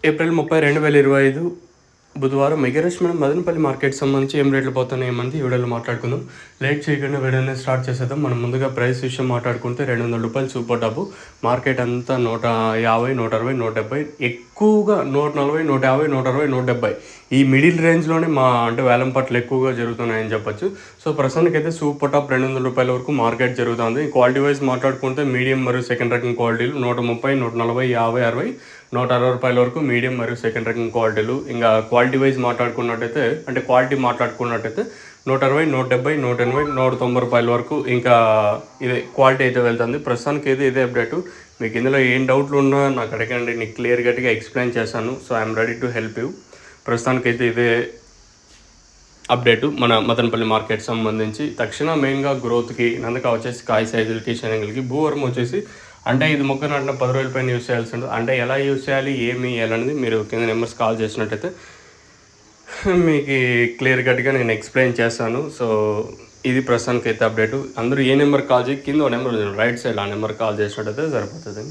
April 30, 2025 బుధవారం మెగారష్ మనం Madanapalle market సంబంధించి ఏం రేట్లు పోతున్నాయి ఏమంది ఈ వీడియోలో మాట్లాడుకుందాం. లేట్ చేయకుండా వీడియోని స్టార్ట్ చేసేద్దాం. మనం ముందుగా ప్రైస్ విషయం మాట్లాడుకుంటే ₹200 సూపర్ డబ్బు. మార్కెట్ అంతా 150, 160, 170, ఎక్కువగా 140, 150, 160, 170 ఈ మిడిల్ రేంజ్లోనే అంటే వేలం పట్లు ఎక్కువగా జరుగుతున్నాయని చెప్పొచ్చు. సో ప్రస్తుతానికి అయితే సూపర్ టాప్ ₹200 వరకు మార్కెట్ జరుగుతుంది. క్వాలిటీ వైజ్ మాట్లాడుకుంటే మీడియం మరియు సెకండ్ రకం క్వాలిటీలు 130, 140, 50, 60, ₹160 వరకు మీడియం మరియు సెకండ్ రకం క్వాలిటీలు. ఇంకా క్వాలిటీ వైజ్ మాట్లాడుకున్నట్టయితే అంటే క్వాలిటీ మాట్లాడుకున్నట్టయితే 160, 170, 180, ₹190 వరకు ఇంకా ఇదే క్వాలిటీ అయితే వెళ్తుంది. ప్రస్తుతానికి అయితే ఇదే అప్డేటు. మీకు ఇందులో ఏం డౌట్లు ఉన్నా నాకు అడగండి, నీకు క్లియర్ కట్గా ఎక్స్ప్లెయిన్ చేశాను. So I'm ready to help you. ప్రస్తుతానికి అయితే ఇదే అప్డేటు మన మదనపల్లి మార్కెట్ సంబంధించి. తక్షణ మెయిన్గా గ్రోత్కి నందక వచ్చేసి కాయ సైజులకి శనగలకి, భూవరం వచ్చేసి అంటే ఇది మొక్క నాటిన 10 రోజుల పైన యూస్ చేయాల్సి ఉంటుంది. అంటే ఎలా యూస్ చేయాలి ఏమి అనేది మీరు కింద నెంబర్స్ కాల్ చేసినట్టయితే మీకు క్లియర్ కట్గా నేను ఎక్స్ప్లెయిన్ చేస్తాను. సో ఇది ప్రస్తుతానికి అయితే అప్డేటు. అందరూ ఏ నెంబర్ కాల్ చేయి, కింద నెంబర్ రైట్ సైడ్ ఆ నెంబర్ కాల్ చేసినట్టయితే సరిపోతుంది.